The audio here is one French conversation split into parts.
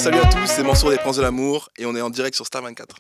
salut à tous, c'est Mansour des Princes de l'amour et on est en direct sur Star 24.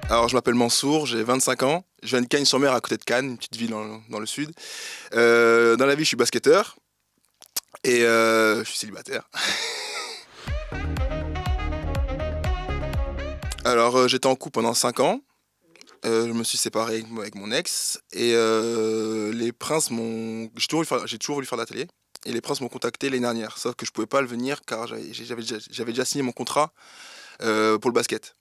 Alors je m'appelle Mansour, j'ai 25 ans, je viens de Cagnes-sur-Mer à côté de Cannes, une petite ville dans le sud. Dans la vie je suis basketteur et je suis célibataire. Alors j'étais en couple pendant 5 ans, je me suis séparé avec mon ex et les princes m'ont... J'ai toujours voulu faire d'atelier. Et les princes m'ont contacté l'année dernière, sauf que je pouvais pas le venir car j'avais déjà signé mon contrat pour le basket.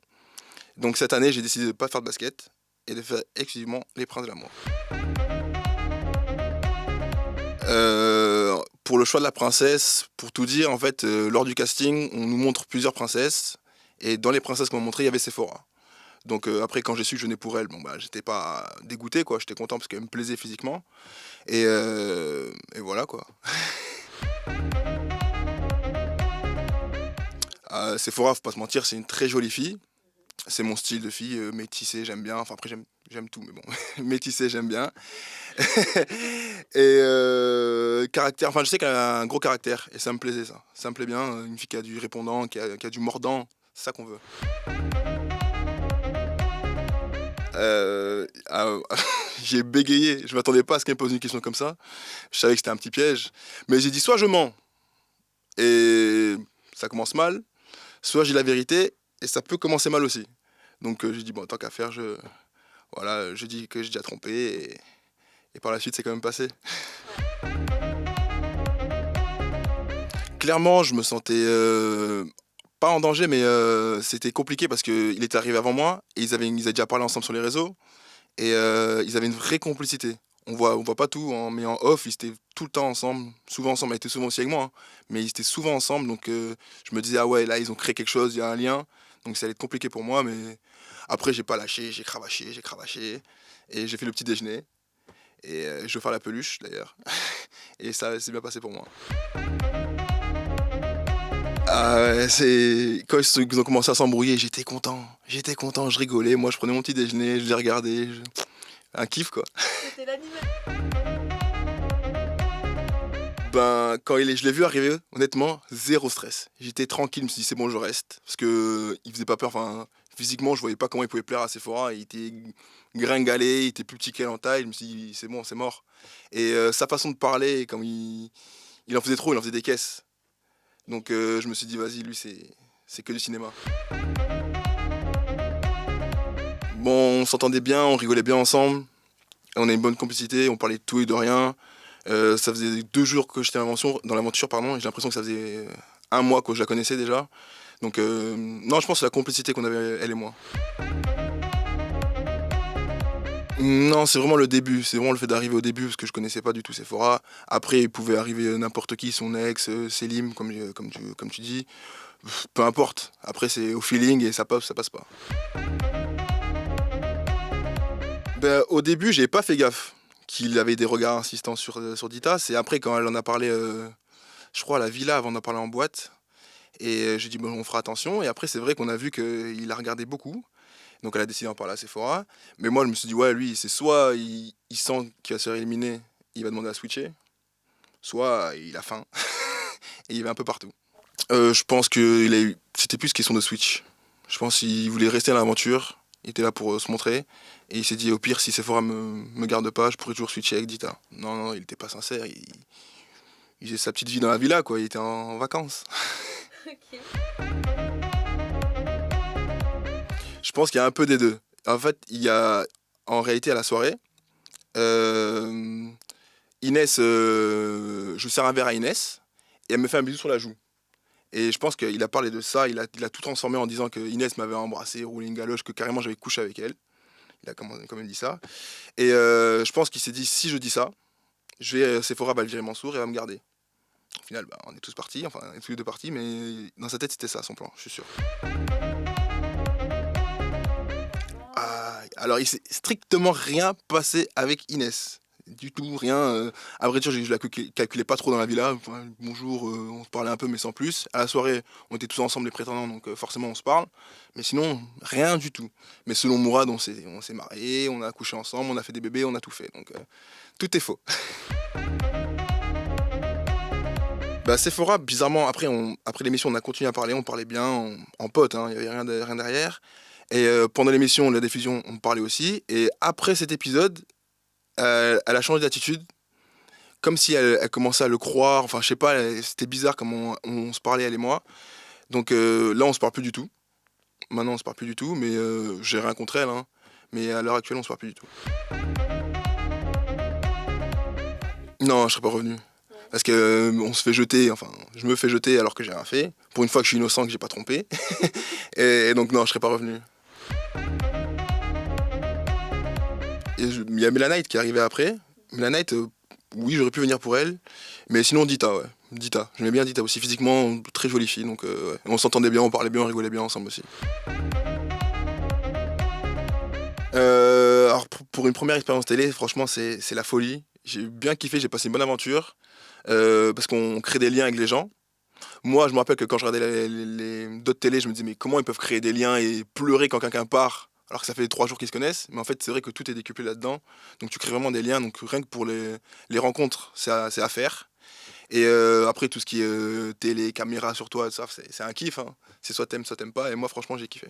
Donc cette année, j'ai décidé de ne pas faire de basket et de faire exclusivement les princes de l'amour. Pour le choix de la princesse, pour tout dire, en fait, lors du casting, on nous montre plusieurs princesses et dans les princesses qu'on m'a montrées, il y avait Sephora. Donc après, quand j'ai su que je venais pour elle, j'étais pas dégoûté, quoi. J'étais content parce qu'elle me plaisait physiquement. Et voilà, quoi. Sephora, faut pas se mentir, c'est une très jolie fille. C'est mon style de fille, métissée, j'aime bien. Enfin après, j'aime tout, mais bon, métissée, j'aime bien. Et caractère, enfin je sais qu'elle a un gros caractère et ça me plaisait ça. Ça me plaît bien, une fille qui a du répondant, qui a du mordant, c'est ça qu'on veut. J'ai bégayé, je m'attendais pas à ce qu'elle me pose une question comme ça. Je savais que c'était un petit piège, mais j'ai dit soit je mens et ça commence mal, soit j'ai la vérité et ça peut commencer mal aussi. Donc j'ai dit bon, tant qu'à faire, je dis que j'ai déjà trompé et par la suite c'est quand même passé. Clairement, je me sentais pas en danger, mais c'était compliqué parce qu'il était arrivé avant moi et ils avaient déjà parlé ensemble sur les réseaux et ils avaient une vraie complicité. On voit pas tout, hein, mais en off, ils étaient tout le temps ensemble, souvent ensemble. Ils étaient souvent aussi avec moi, hein, mais ils étaient souvent ensemble. Donc je me disais, ah ouais, là, ils ont créé quelque chose, il y a un lien. Donc ça allait être compliqué pour moi, mais après, j'ai pas lâché, j'ai cravaché. Et j'ai fait le petit déjeuner. Et je vais faire la peluche, d'ailleurs. Et ça s'est bien passé pour moi. Quand ils ont commencé à s'embrouiller, j'étais content, je rigolais. Moi, je prenais mon petit déjeuner, je les regardais. Un kiff, quoi. C'était l'animal. Quand je l'ai vu arriver, honnêtement, zéro stress. J'étais tranquille, je me suis dit c'est bon, je reste. Parce que il faisait pas peur, enfin, physiquement, je voyais pas comment il pouvait plaire à Sephora. Il était gringalé, il était plus petit qu'elle en taille. Je me suis dit c'est bon, c'est mort. Et sa façon de parler, comme il en faisait trop, il en faisait des caisses. Donc je me suis dit vas-y, lui c'est que du cinéma. Bon, on s'entendait bien, on rigolait bien ensemble. On a une bonne complicité, on parlait de tout et de rien. Ça faisait 2 jours que j'étais dans l'aventure, et j'ai l'impression que ça faisait 1 mois que je la connaissais déjà. Donc non, je pense que c'est la complicité qu'on avait, elle et moi. Non, c'est vraiment le début, c'est vraiment le fait d'arriver au début, parce que je connaissais pas du tout Sephora. Après, il pouvait arriver n'importe qui, son ex, Selim, comme tu dis. Peu importe, après c'est au feeling et ça passe pas. Au début, j'ai pas fait gaffe qu'il avait des regards insistants sur Dita. C'est après quand elle en a parlé, je crois à la villa, avant d'en parler en boîte. Et j'ai dit bon, on fera attention. Et après, c'est vrai qu'on a vu qu'il la regardait beaucoup. Donc elle a décidé d'en parler à Sephora. Mais moi, je me suis dit ouais, lui, c'est soit il sent qu'il va se faire éliminer, il va demander à switcher, soit il a faim et il va un peu partout. Je pense que c'était plus question de switch. Je pense qu'il voulait rester à l'aventure. Il était là pour se montrer. Et il s'est dit, au pire, si Sephora me garde pas, je pourrais toujours switcher avec Dita. Non, il était pas sincère. Il faisait sa petite vie dans la villa, quoi. Il était en vacances. Ok. Je pense qu'il y a un peu des deux. En fait, en réalité, à la soirée, Inès, je sers un verre à Inès, et elle me fait un bisou sur la joue. Et je pense qu'il a parlé de ça, il a tout transformé en disant que Inès m'avait embrassé, roulé une galoche, que carrément j'avais couché avec elle. Il a quand même dit ça. Et je pense qu'il s'est dit, si je dis ça, Sephora va le virer Mansour et va me garder. Au final, on est tous partis, enfin on est tous les deux partis, mais dans sa tête c'était ça son plan, je suis sûr. Alors il s'est strictement rien passé avec Inès. Du tout, rien. À vrai dire, je la calculais pas trop dans la villa. Enfin, bonjour, on se parlait un peu, mais sans plus. À la soirée, on était tous ensemble les prétendants, donc forcément on se parle. Mais sinon, rien du tout. Mais selon Mourad, on s'est mariés, on a accouché ensemble, on a fait des bébés, on a tout fait. Donc tout est faux. Bah Sephora, bizarrement, après l'émission, on a continué à parler, on parlait bien, en pote, hein, il n'y avait rien derrière. Et pendant l'émission, la diffusion, on parlait aussi. Et après cet épisode, elle a changé d'attitude, comme si elle commençait à le croire. Enfin, je sais pas, c'était bizarre comment on se parlait, elle et moi. Donc là, on se parle plus du tout. Maintenant, on se parle plus du tout, mais j'ai rien contre elle, hein. Mais à l'heure actuelle, on se parle plus du tout. Non, je serais pas revenu. Ouais. Parce que on se fait jeter, enfin, je me fais jeter alors que j'ai rien fait. Pour une fois que je suis innocent, que j'ai pas trompé. Et donc non, je serais pas revenu. Il y a Melanite qui est arrivée après. Melanite, oui, j'aurais pu venir pour elle. Mais sinon, Dita, ouais. Dita. J'aimais bien Dita aussi. Physiquement, très jolie fille. Donc ouais. On s'entendait bien, on parlait bien, on rigolait bien ensemble aussi. Alors pour une première expérience télé, franchement, c'est la folie. J'ai bien kiffé, j'ai passé une bonne aventure. Parce qu'on crée des liens avec les gens. Moi, je me rappelle que quand je regardais d'autres télés, je me disais, mais comment ils peuvent créer des liens et pleurer quand quelqu'un part, alors que ça fait 3 jours qu'ils se connaissent. Mais en fait, c'est vrai que tout est décuplé là-dedans. Donc tu crées vraiment des liens. Donc rien que pour les rencontres, c'est à faire. Et après, tout ce qui est télé, caméra sur toi, ça, c'est un kiff, hein. C'est soit t'aimes pas. Et moi, franchement, j'ai kiffé.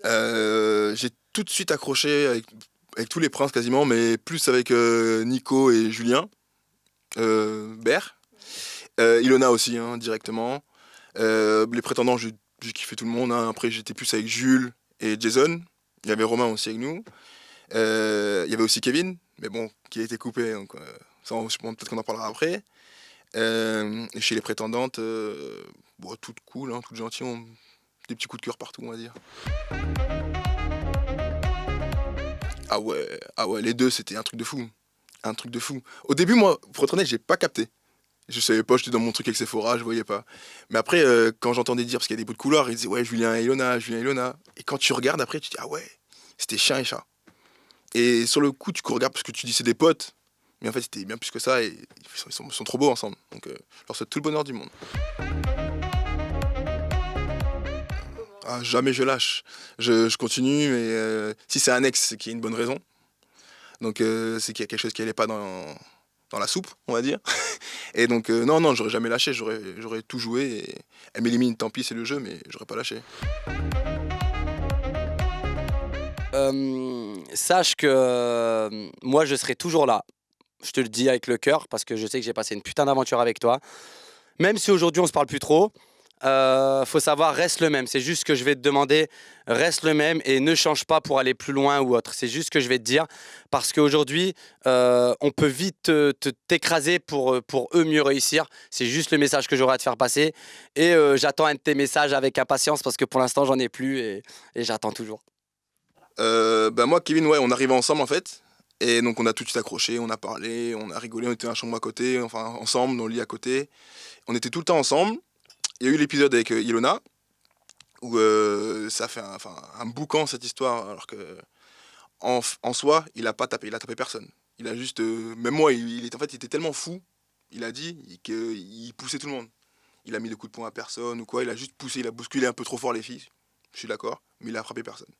J'ai tout de suite accroché avec tous les princes quasiment, mais plus avec Nico et Julien. Bert. Ilona aussi, hein, directement. Les prétendants, j'ai kiffé tout le monde, hein. Après, j'étais plus avec Jules et Jason. Il y avait Romain aussi avec nous. Il y avait aussi Kevin, mais bon, qui a été coupé, donc ça, peut-être qu'on en parlera après. Et chez les prétendantes, bon, toutes cool, hein, toutes gentilles, des petits coups de cœur partout, on va dire. Ah ouais, les deux, c'était un truc de fou. Un truc de fou. Au début, moi, pour être honnête, j'ai pas capté. Je savais pas, j'étais dans mon truc avec Sephora, je voyais pas. Mais après, quand j'entendais dire, parce qu'il y a des bouts de couloir, ils disaient ouais, Julien et Ilona, Julien et Ilona. Et quand tu regardes après, tu te dis ah ouais, c'était chien et chat. Et sur le coup, tu regardes parce que tu dis c'est des potes. Mais en fait, c'était bien plus que ça et ils sont trop beaux ensemble. Donc, je leur souhaite tout le bonheur du monde. Comment? Ah, jamais je lâche. Je continue, mais si c'est un ex, c'est qu'il y a une bonne raison. Donc, c'est qu'il y a quelque chose qui n'allait pas dans la soupe, on va dire. Et donc, non, j'aurais jamais lâché, j'aurais tout joué. Et elle m'élimine, tant pis, c'est le jeu, mais j'aurais pas lâché. Sache que moi, je serai toujours là. Je te le dis avec le cœur parce que je sais que j'ai passé une putain d'aventure avec toi. Même si aujourd'hui on se parle plus trop, faut savoir, reste le même. C'est juste ce que je vais te demander, reste le même et ne change pas pour aller plus loin ou autre. C'est juste ce que je vais te dire parce qu'aujourd'hui, on peut vite t'écraser pour eux mieux réussir. C'est juste le message que j'aurai à te faire passer. Et j'attends un de tes messages avec impatience parce que pour l'instant, j'en ai plus et j'attends toujours. Bah moi, Kevin, ouais, on arrivait ensemble en fait. Et donc on a tout de suite accroché, on a parlé, on a rigolé, on était dans la chambre à côté, enfin ensemble, dans le lit à côté. On était tout le temps ensemble. Il y a eu l'épisode avec Ilona, où ça fait un boucan cette histoire, alors que en soi, il a tapé personne. Il a juste, même moi, en fait, il était tellement fou, il a dit, qu'il poussait tout le monde. Il a mis des coups de poing à personne ou quoi, il a juste poussé, il a bousculé un peu trop fort les filles, je suis d'accord, mais il a frappé personne.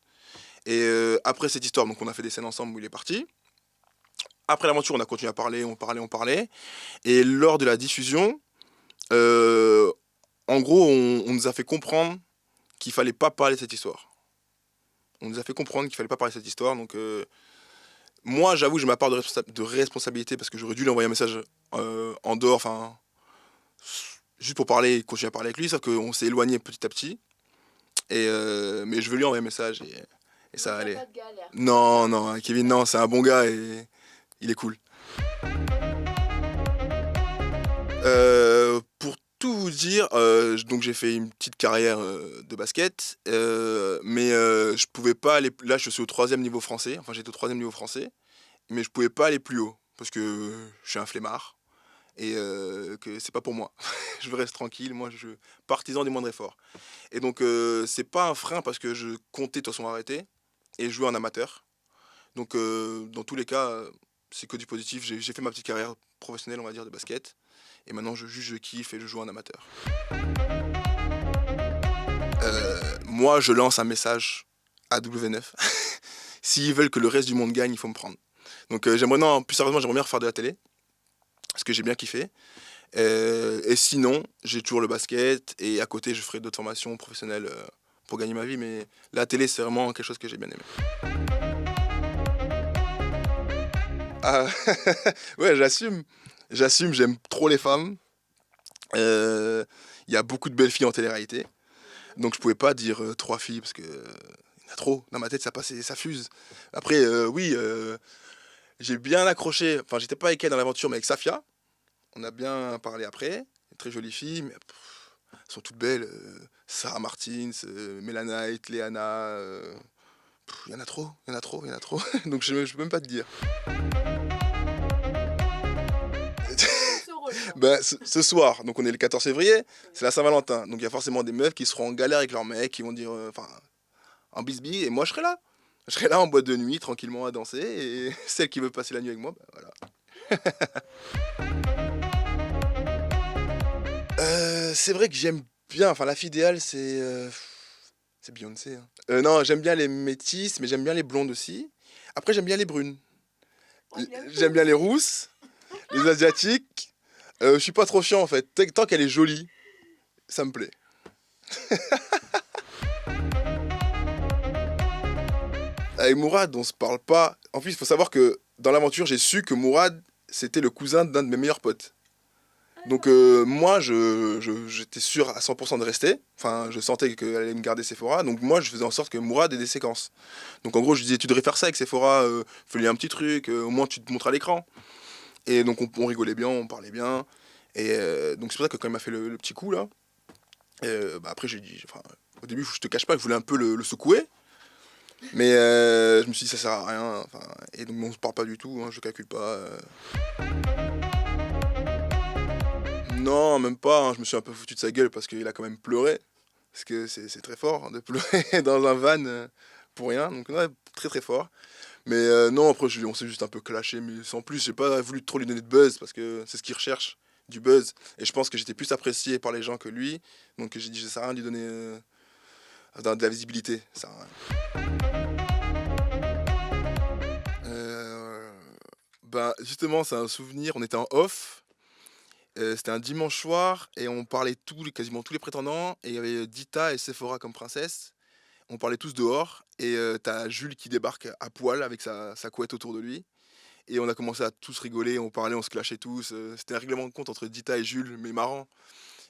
Et après cette histoire, donc on a fait des scènes ensemble où il est parti. Après l'aventure, on a continué à parler, on parlait. Et lors de la diffusion, euh, en gros, on nous a fait comprendre qu'il fallait pas parler de cette histoire. On nous a fait comprendre qu'il fallait pas parler de cette histoire. Donc, moi, j'avoue, j'ai ma part de responsabilité parce que j'aurais dû lui envoyer un message en dehors, enfin, juste pour parler, continuer à parler avec lui. Sauf qu'on s'est éloigné petit à petit. Et, mais je veux lui envoyer un message et ça Donc, allait. pas de galère. Non, Kevin, non, c'est un bon gars et il est cool. Pour tout vous dire, donc j'ai fait une petite carrière de basket, mais je pouvais pas aller. Là, je suis au 3e niveau français. Enfin, j'étais au 3e niveau français, mais je pouvais pas aller plus haut parce que je suis un flemmard et que c'est pas pour moi. Je veux rester tranquille. Moi, je suis partisan du moindre effort. Et donc, c'est pas un frein parce que je comptais de toute façon arrêter et jouer en amateur. Donc, dans tous les cas, c'est que du positif. J'ai fait ma petite carrière professionnelle, on va dire, de basket. Et maintenant, je juge, je kiffe et je joue en amateur. Moi, je lance un message à W9. S'ils veulent que le reste du monde gagne, il faut me prendre. Donc, j'aimerais, non, plus sérieusement, j'aimerais bien refaire de la télé. ce que j'ai bien kiffé. Et sinon, j'ai toujours le basket et à côté, je ferai d'autres formations professionnelles pour gagner ma vie. Mais la télé, c'est vraiment quelque chose que j'ai bien aimé. Ah, ouais, j'assume. J'assume, j'aime trop les femmes. Il y a beaucoup de belles filles en télé-réalité. Donc je pouvais pas dire trois filles parce que il y en a trop. Dans ma tête, ça passait, ça fuse. Après, oui, j'ai bien accroché. Enfin, j'étais pas avec elle dans l'aventure, mais avec Safia. On a bien parlé après. Une très jolie fille, mais elles sont toutes belles. Sarah Martins, Melanite, Léana. Il y en a trop, il y en a trop, il y en a trop. Donc je peux même pas te dire. Ce rôle, quoi. Ben, ce soir, donc on est le 14 février, c'est la Saint-Valentin. Donc il y a forcément des meufs qui seront en galère avec leurs mecs, qui vont dire, enfin, en bisbille, et moi je serai là. Je serai là en boîte de nuit, tranquillement à danser, et celle qui veut passer la nuit avec moi, ben voilà. C'est vrai que j'aime bien, enfin la fille idéale c'est Beyoncé, hein. Non, j'aime bien les métisses, mais j'aime bien les blondes aussi. Après j'aime bien les brunes. On aime bien le J'aime bien les rousses, les asiatiques. Je suis pas trop chiant en fait. Tant qu'elle est jolie, ça me plaît. Avec Mourad, on se parle pas. En plus, il faut savoir que dans l'aventure, j'ai su que Mourad, c'était le cousin d'un de mes meilleurs potes. Donc moi, j'étais sûr à 100% de rester. Enfin, je sentais qu'elle allait me garder Sephora. Donc moi, je faisais en sorte que Mourad ait des séquences. Donc en gros, je disais, tu devrais faire ça avec Sephora. Fais-lui un petit truc. Au moins, tu te montres à l'écran. Et donc on rigolait bien, on parlait bien. Et donc c'est pour ça que quand il m'a fait le petit coup là, bah, après j'ai dit, enfin, au début, je te cache pas que je voulais un peu le secouer. Mais je me suis dit, ça sert à rien. Enfin, et donc on se parle pas du tout, hein, je calcule pas. Non, même pas, hein, je me suis un peu foutu de sa gueule parce qu'il a quand même pleuré. Parce que c'est très fort hein, de pleurer dans un van pour rien. Donc ouais, très très fort. Mais non, après on s'est juste un peu clashé, mais sans plus, j'ai pas voulu trop lui donner de buzz parce que c'est ce qu'il recherche, du buzz. Et je pense que j'étais plus apprécié par les gens que lui. Donc j'ai dit, ça sert à rien de lui donner de la visibilité. Ça sert à rien. Ben, justement, c'est un souvenir. On était en off. C'était un dimanche soir et on parlait quasiment tous les prétendants. Et il y avait Dita et Sephora comme princesse. On parlait tous dehors. Et t'as Jules qui débarque à poil avec sa couette autour de lui. Et on a commencé à tous rigoler, on parlait, on se clashait tous. C'était un règlement de compte entre Dita et Jules, mais marrant.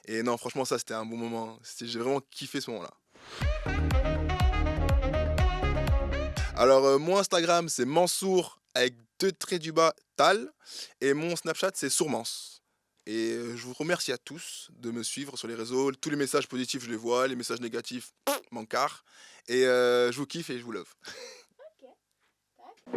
Et non, franchement, ça, c'était un bon moment. J'ai vraiment kiffé ce moment-là. Alors, mon Instagram, c'est Mansour avec 2 traits du bas Tal. Et mon Snapchat, c'est Sourmance. Et je vous remercie à tous de me suivre sur les réseaux. Tous les messages positifs, je les vois. Les messages négatifs, m'en carre. Et je vous kiffe et je vous love. Ok. Tac.